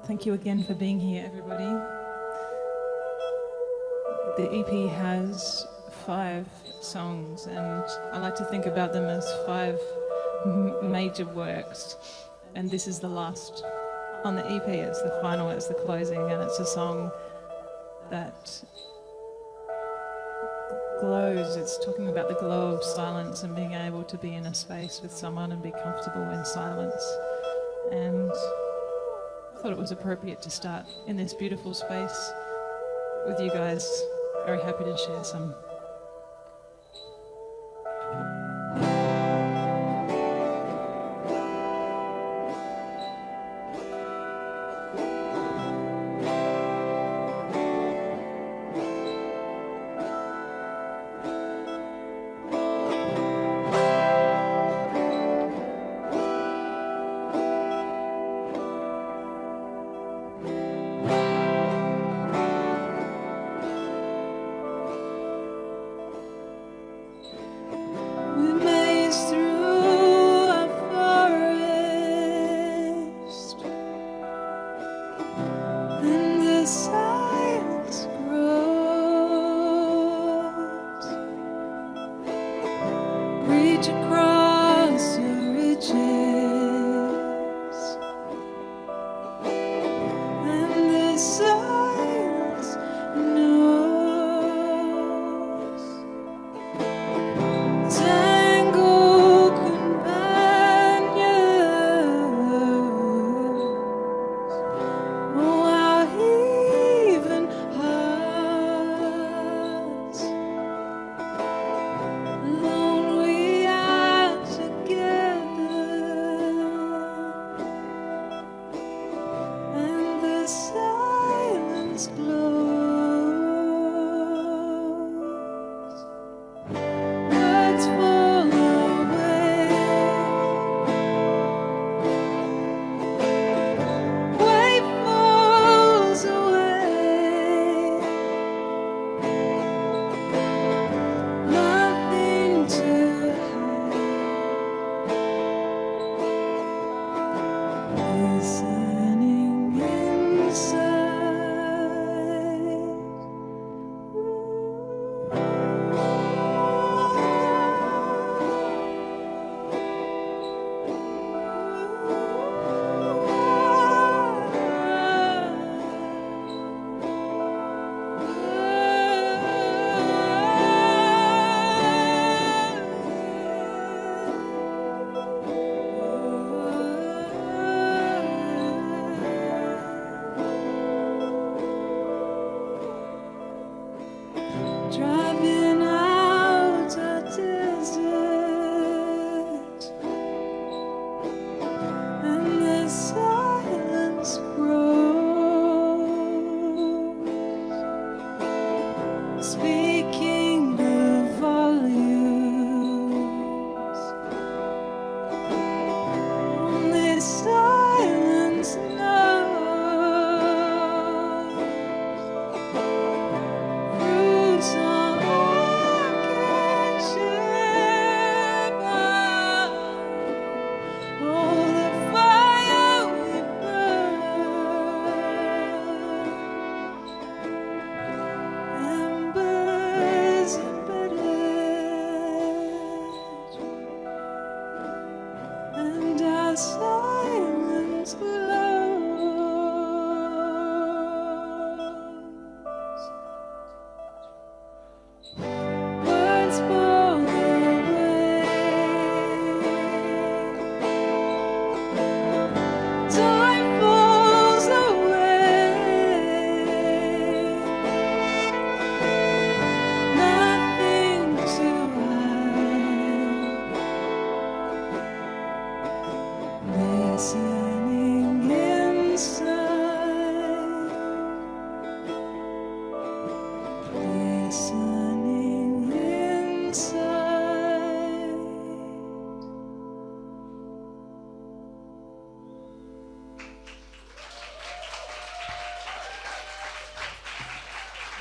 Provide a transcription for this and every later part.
Thank you again for being here, everybody. The EP has 5 songs, and I like to think about them as 5 major works, and this is the last on the EP. It's the final, it's the closing, and it's a song that glows. It's talking about the glow of silence and being able to be in a space with someone and be comfortable in silence. And I thought it was appropriate to start in this beautiful space with you guys. Very happy to share some.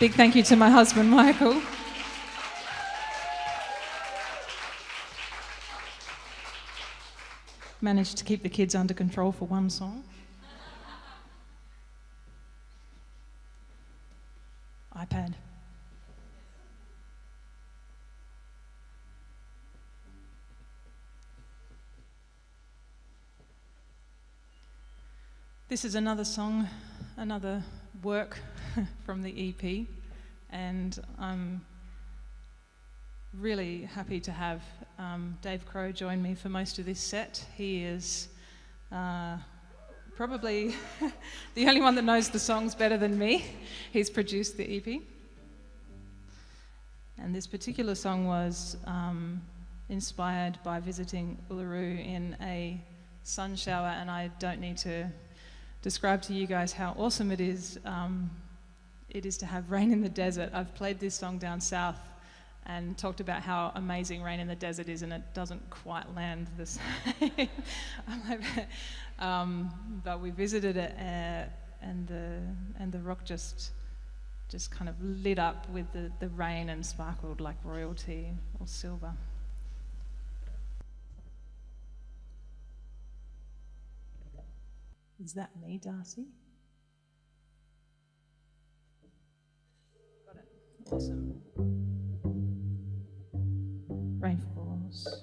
Big thank you to my husband, Michael. Managed to keep the kids under control for one song. iPad. This is another song, another work from the EP, and I'm really happy to have Dave Crow join me for most of this set. He is probably the only one that knows the songs better than me. He's produced the EP. And this particular song was inspired by visiting Uluru in a sun shower, and I don't need to describe to you guys how awesome it is to have rain in the desert. I've played this song down south and talked about how amazing rain in the desert is, and it doesn't quite land the same. But we visited it, and the rock just kind of lit up with the rain and sparkled like royalty or silver. Is that me, Darcy? Got it. Awesome. Rain falls.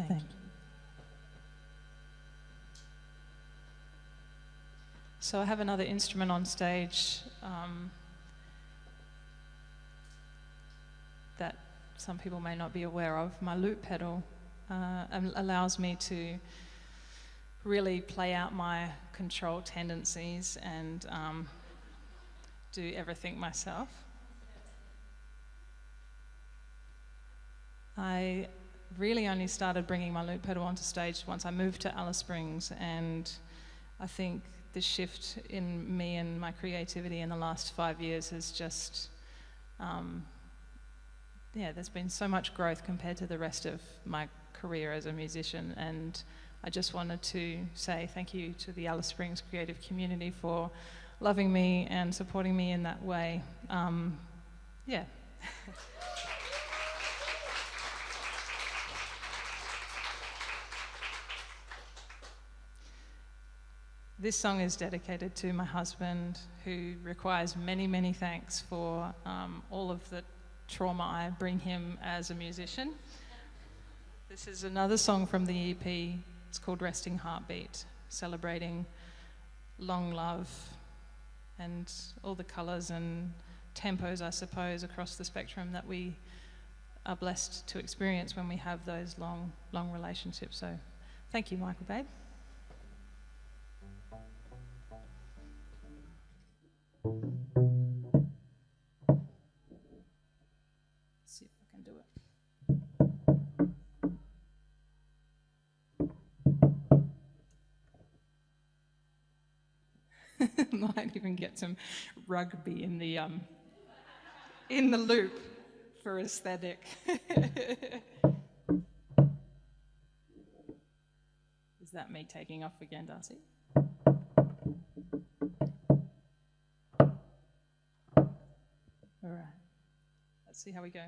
Thank you. So I have another instrument on stage that some people may not be aware of. My loop pedal allows me to really play out my control tendencies and do everything myself. I really only started bringing my loop pedal onto stage once I moved to Alice Springs, and I think the shift in me and my creativity in the last 5 years has just, there's been so much growth compared to the rest of my career as a musician, and I just wanted to say thank you to the Alice Springs creative community for loving me and supporting me in that way. This song is dedicated to my husband, who requires many, many thanks for all of the trauma I bring him as a musician. This is another song from the EP. It's called Resting Heartbeat, celebrating long love and all the colours and tempos, I suppose, across the spectrum that we are blessed to experience when we have those long, long relationships. So thank you, Michael, babe. See if I can do it. Might even get some rugby in the loop for aesthetic. Is that me taking off again, Darcy? All right, let's see how we go.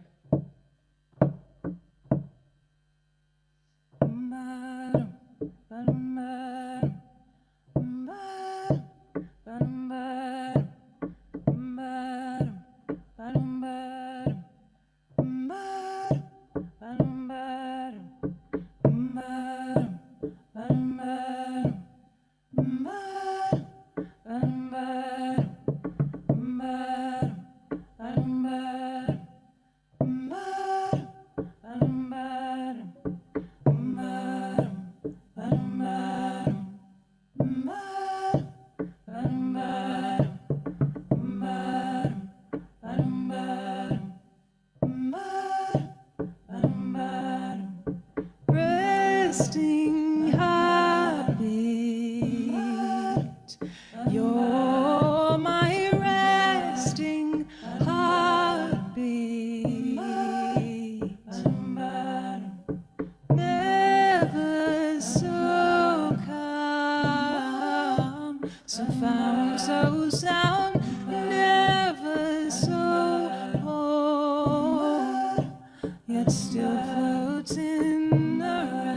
Resting heartbeat, you're my resting heartbeat. Never so calm, so found, so sound, never so whole, yet still floating around.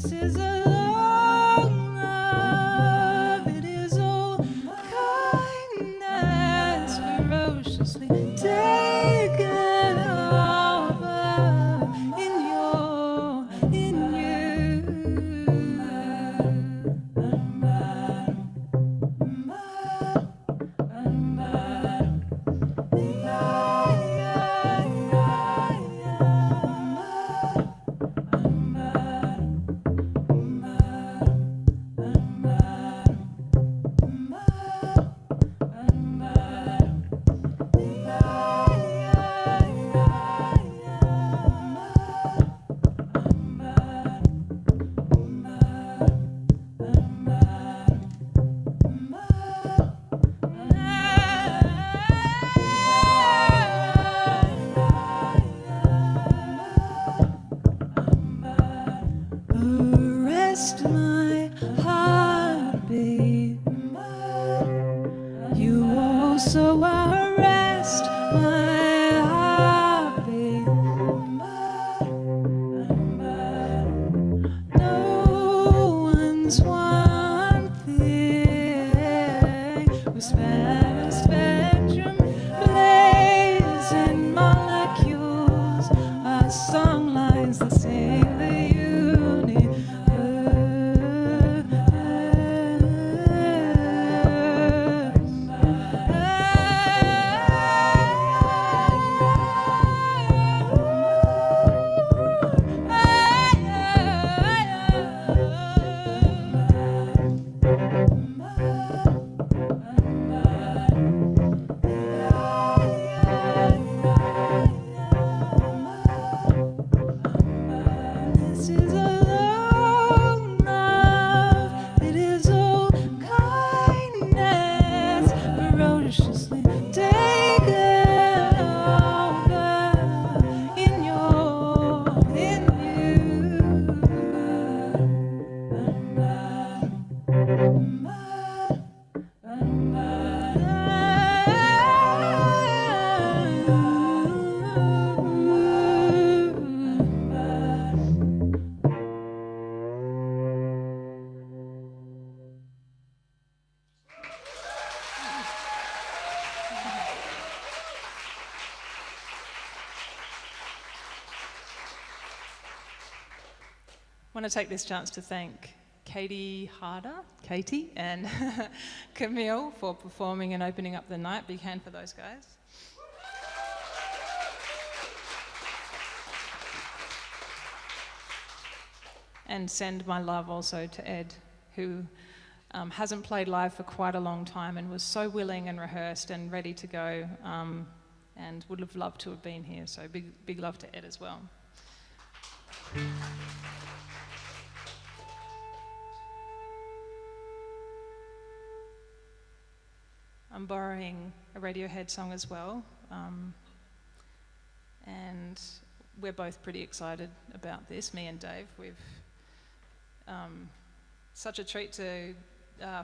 This is a long love, it is all kindness, ferociously taken over in you. Rest my want to take this chance to thank Katie, and Camille for performing and opening up the night. Big hand for those guys. And send my love also to Ed, who hasn't played live for quite a long time and was so willing and rehearsed and ready to go, and would have loved to have been here. So big love to Ed as well. I'm borrowing a Radiohead song as well, and we're both pretty excited about this, me and Dave. We've such a treat to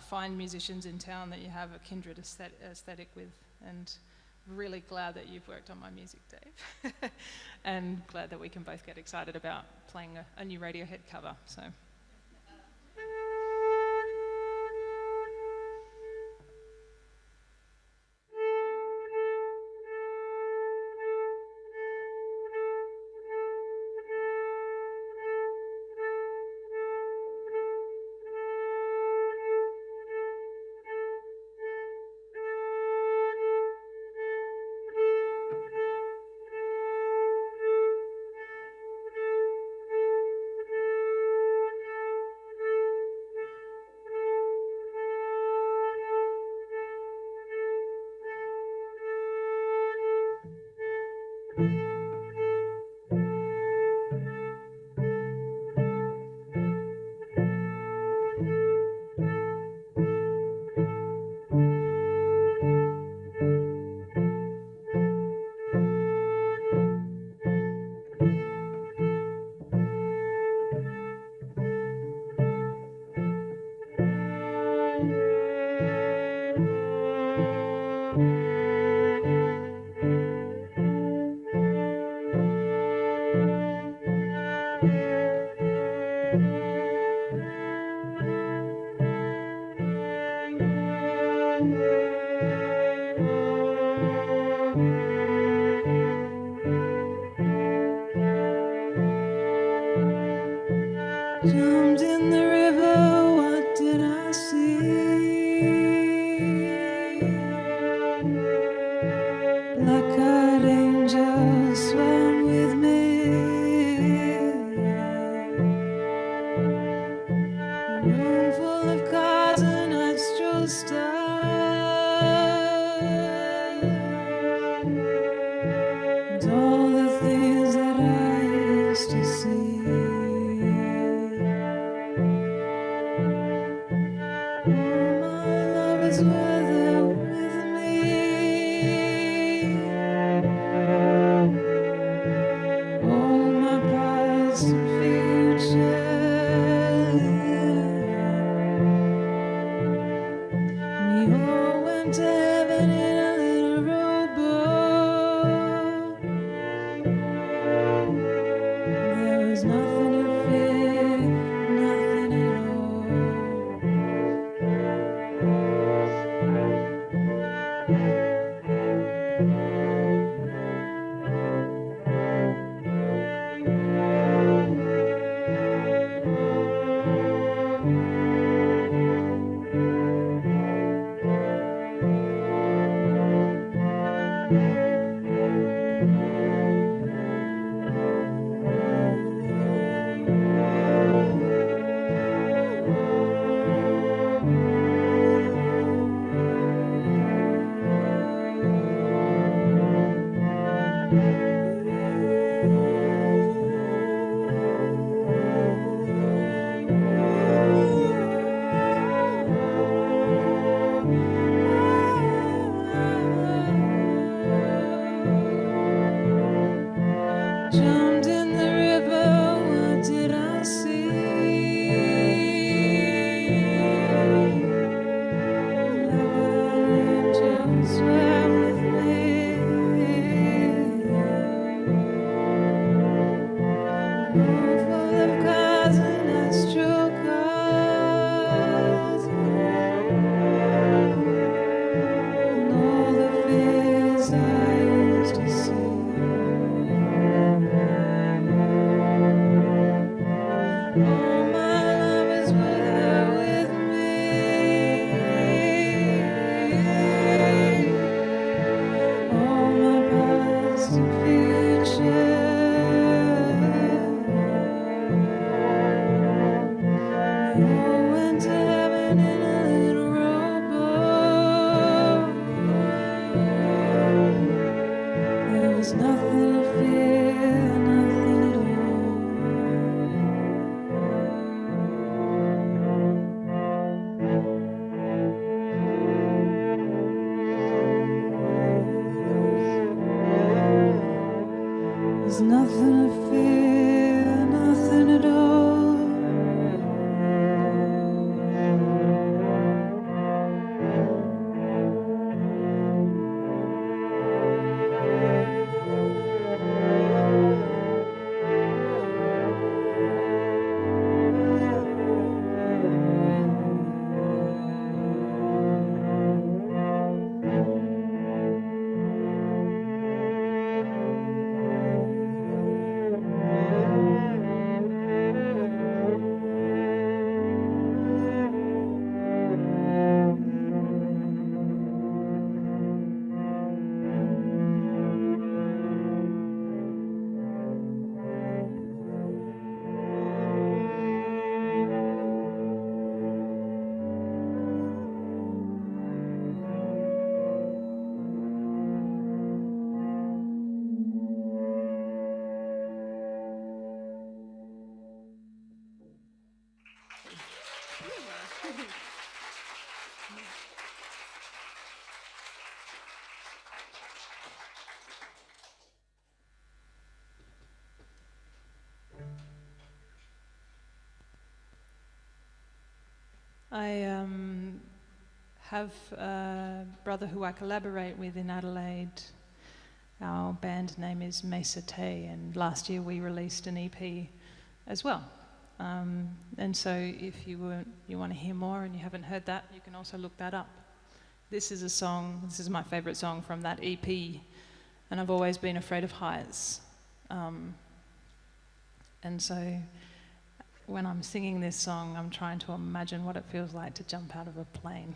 find musicians in town that you have a kindred aesthetic with, and really glad that you've worked on my music, Dave, and glad that we can both get excited about playing a new Radiohead cover. So. Jumped in the river, what did I see? Black-eyed angels swam with me. A room full of cards and astral stars, and all the things that I used to see. I have a brother who I collaborate with in Adelaide. Our band name is Mesa Tay, and last year we released an EP as well. And so if you want to hear more and you haven't heard that, you can also look that up. This is my favourite song from that EP, and I've always been afraid of heights. And so when I'm singing this song, I'm trying to imagine what it feels like to jump out of a plane.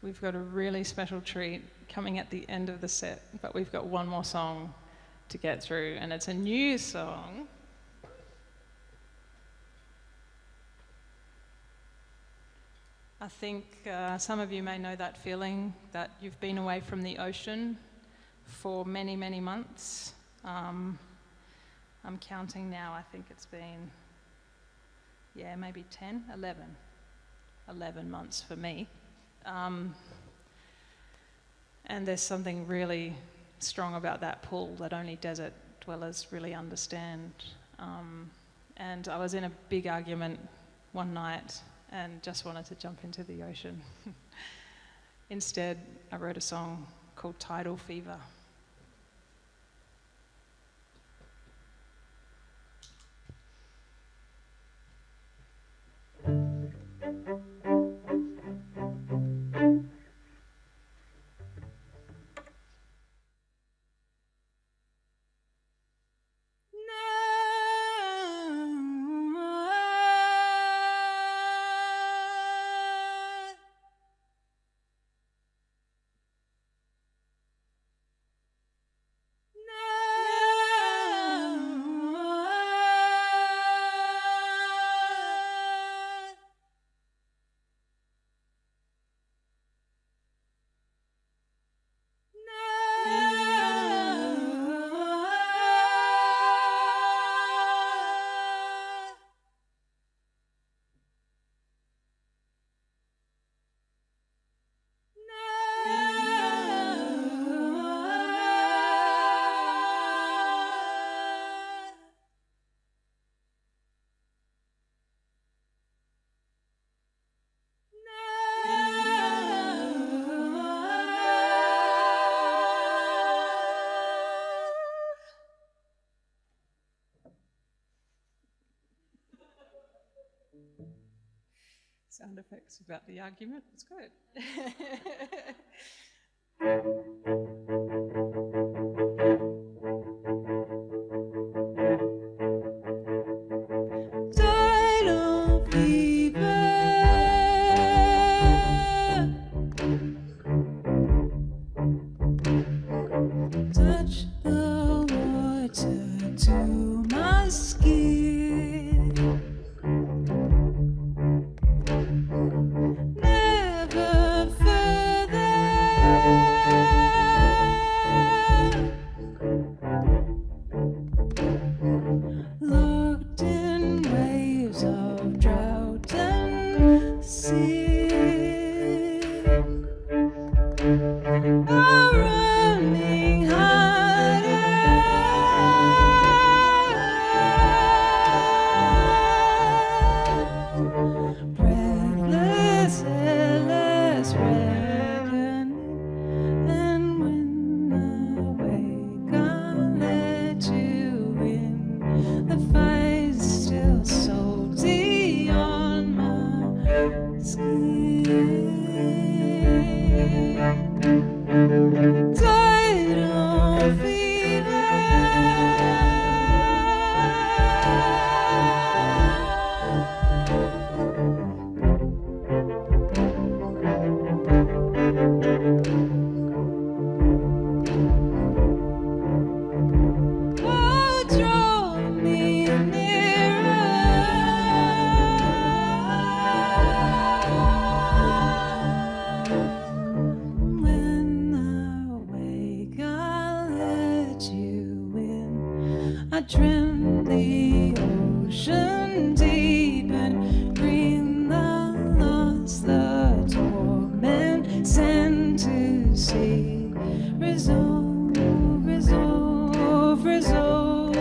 We've got a really special treat coming at the end of the set, but we've got one more song to get through, and it's a new song. I think some of you may know that feeling that you've been away from the ocean for many, many months. I'm counting now, I think it's been, maybe 10, 11 months for me. And there's something really strong about that pull that only desert dwellers really understand. And I was in a big argument one night and just wanted to jump into the ocean. Instead, I wrote a song called Tidal Fever. Sound effects about the argument. It's good. Tidal fever. Touch the water to my skin. Never further. Locked in waves of drought and sea. Are running harder. Breathless, endless reckoning. And when I wake, I'll let you in. The fire's still salty on my skin. Tidal fever. Oh, draw me nearer. When I wake, I'll let you in. I trim the ocean deep and green, the lost, the torment, sent to sea. Resolve, resolve, resolve.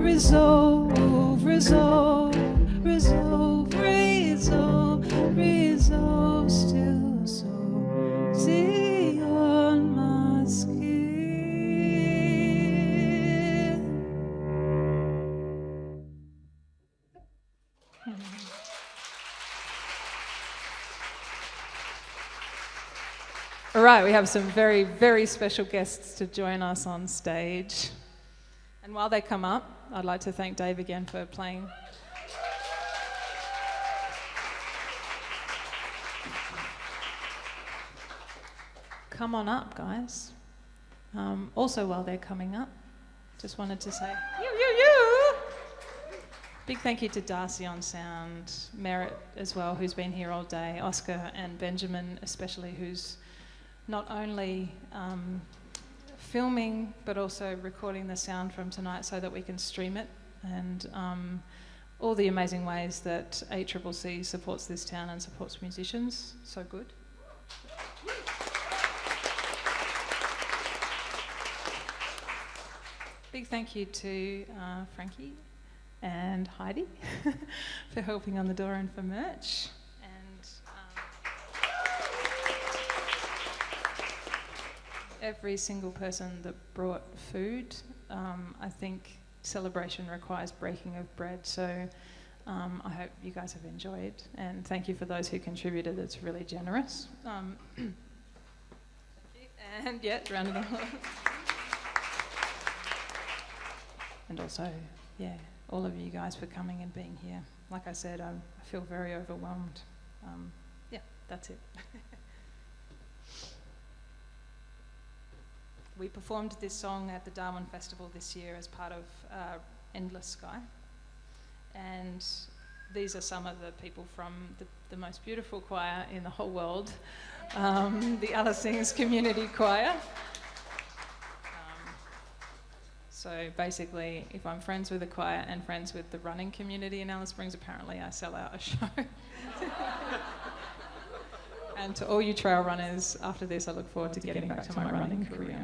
Resolve, resolve, resolve, resolve, resolve, still so see on my skin. All right, we have some very, very special guests to join us on stage. And while they come up, I'd like to thank Dave again for playing. Come on up, guys. Also, while they're coming up, just wanted to say, you. Big thank you to Darcy on sound, Meret as well, who's been here all day, Oscar and Benjamin especially, who's not only filming but also recording the sound from tonight so that we can stream it. And all the amazing ways that ACCC supports this town and supports musicians. So good. Big thank you to Frankie and Heidi for helping on the door and for merch. And every single person that brought food. I think celebration requires breaking of bread, so I hope you guys have enjoyed, and thank you for those who contributed. It's really generous. Thank you. And yeah, round of applause. And also, yeah, all of you guys for coming and being here. Like I said, I feel very overwhelmed. Yeah, that's it. We performed this song at the Darwin Festival this year as part of Endless Sky. And these are some of the people from the most beautiful choir in the whole world, the Alice Sings Community Choir. So basically, if I'm friends with the choir and friends with the running community in Alice Springs, apparently I sell out a show. And to all you trail runners, after this I look forward to getting back to my running career.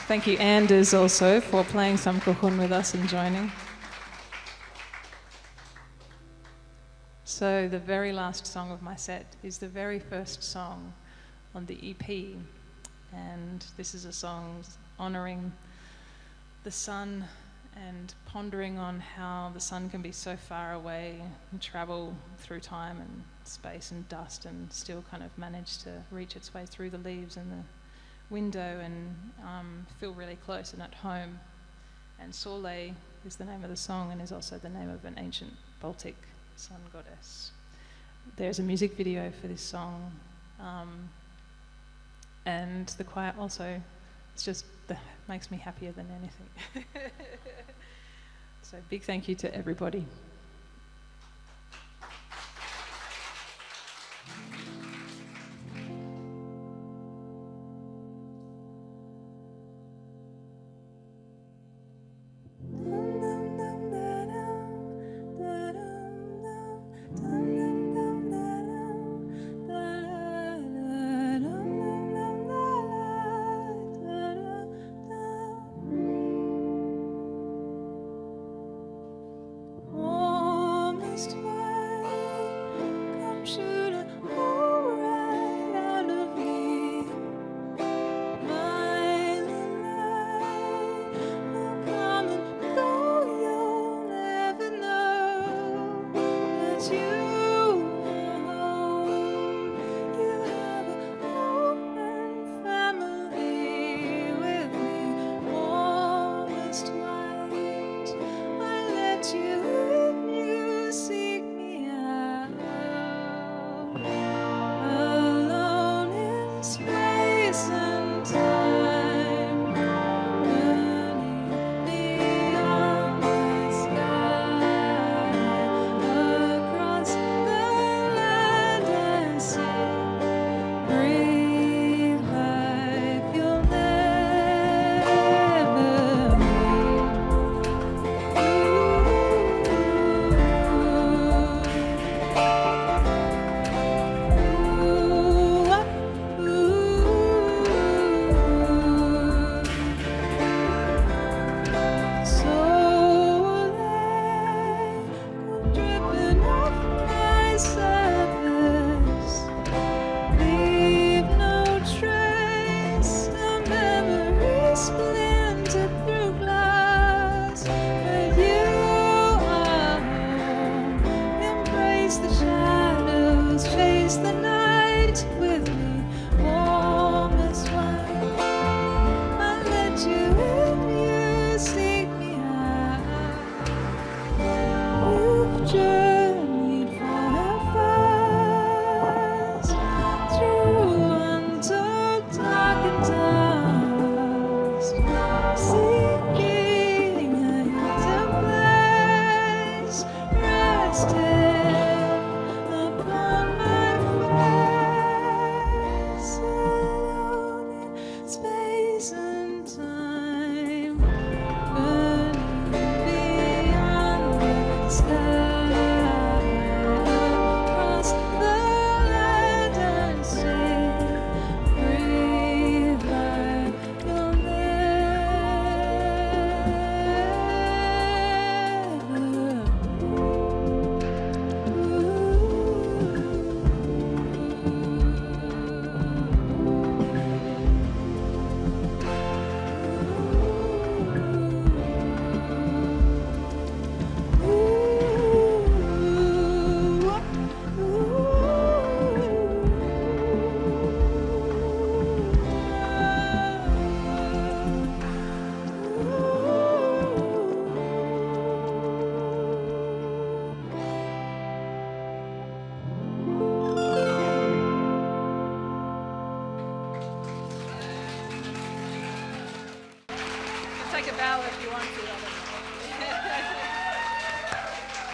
Thank you, Anders, also, for playing some kuhun with us and joining. So the very last song of my set is the very first song on the EP, and this is a song honouring the sun and pondering on how the sun can be so far away and travel through time and space and dust and still kind of manage to reach its way through the leaves and the window and feel really close and at home. And Soleil is the name of the song and is also the name of an ancient Baltic sun goddess. There's a music video for this song, and the choir also, it's just makes me happier than anything. So big thank you to everybody.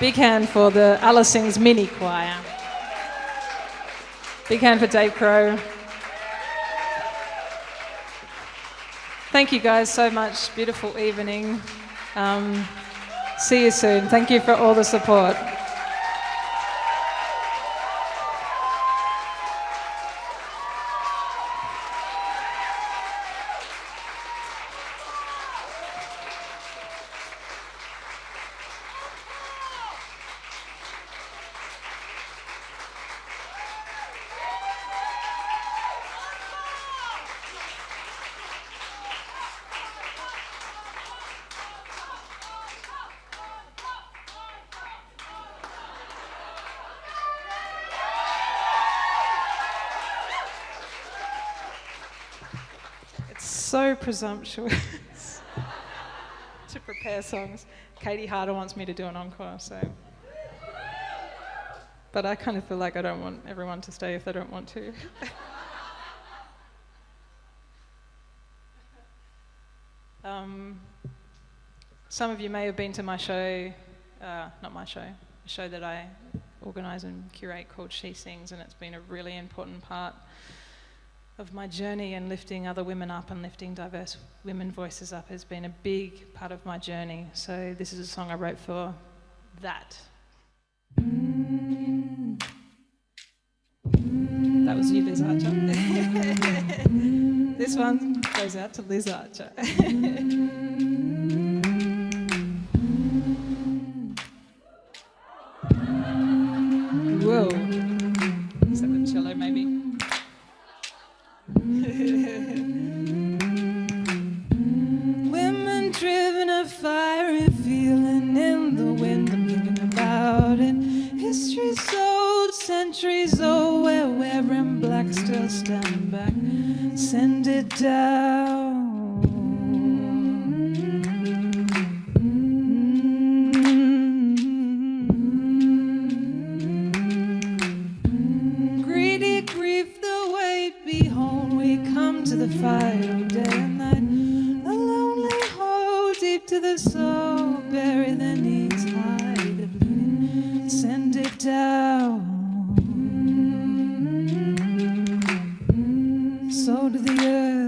Big hand for the Allisings mini choir. Big hand for Dave Crow. Thank you guys so much. Beautiful evening. See you soon. Thank you for all the support. so presumptuous to prepare songs. Katie Harder wants me to do an encore, so. But I kind of feel like I don't want everyone to stay if they don't want to. Some of you may have been to my show, not my show, a show that I organise and curate called She Sings, and it's been a really important part of my journey, and lifting other women up and lifting diverse women voices up has been a big part of my journey. So this is a song I wrote for that. That was you, Liz Archer. This one goes out to Liz Archer. Whoa. Is that the cello, maybe? Women driven a fiery feeling in the wind. I'm thinking about it. History's old, centuries old. We're wearing black, still standing back. Send it down. Greedy grief, the weight, behold, we come to the fight of day and night. The lonely hole deep to the soul, bury the needs, hide the bleeding. Send it down. So to the earth.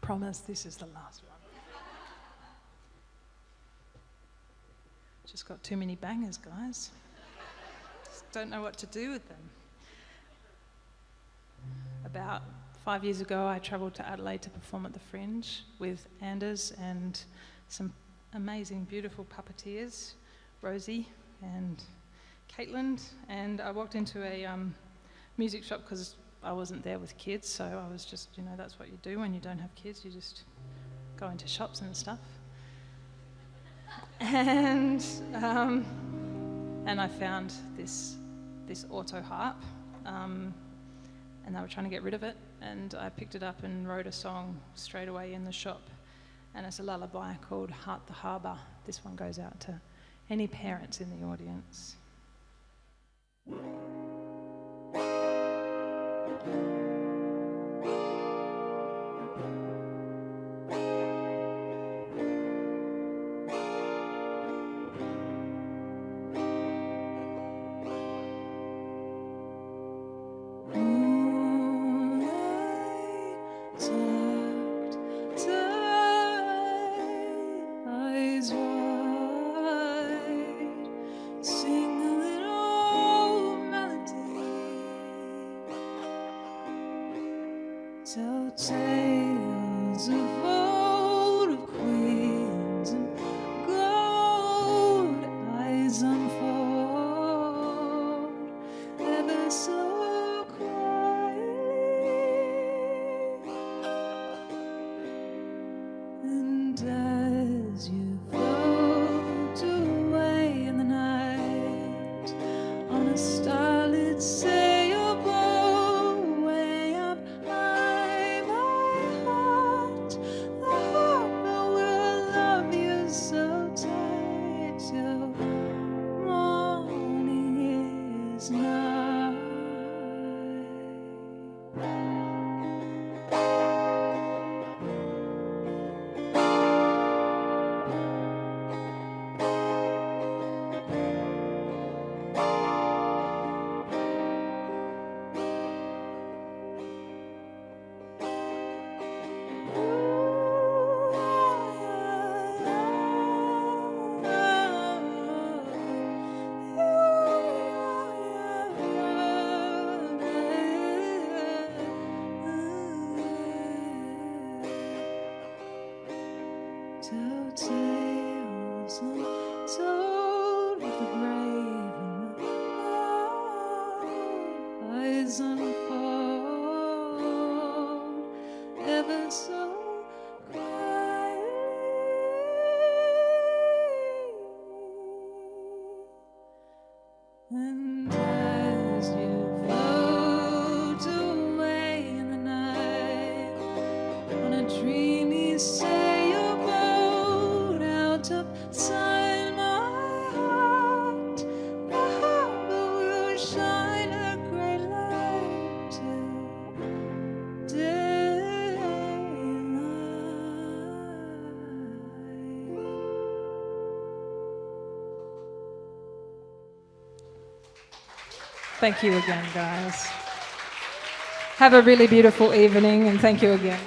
promise this is the last one. Just got too many bangers, guys. Just don't know what to do with them. About 5 years ago, I travelled to Adelaide to perform at the Fringe with Anders and some amazing, beautiful puppeteers, Rosie and Caitlin, and I walked into a music shop because I wasn't there with kids, so I was just, that's what you do when you don't have kids, you just go into shops and stuff. And I found this auto harp, and they were trying to get rid of it, and I picked it up and wrote a song straight away in the shop, and it's a lullaby called Heart the Harbour. This one goes out to any parents in the audience. Tell tales of old, of queens and gold, eyes unfold ever so quietly, and as you float away in the night on a starlit sailboat way up high, my heart, the harbor will love you so tight till morning is nigh. Tell tales untold of the brave and the bold, eyes unfold ever so quietly, and as you float away in the night on a dreamy sailboat out upside my heart, the harbor will shine a great light till Thank you again, guys. Have a really beautiful evening, and thank you again.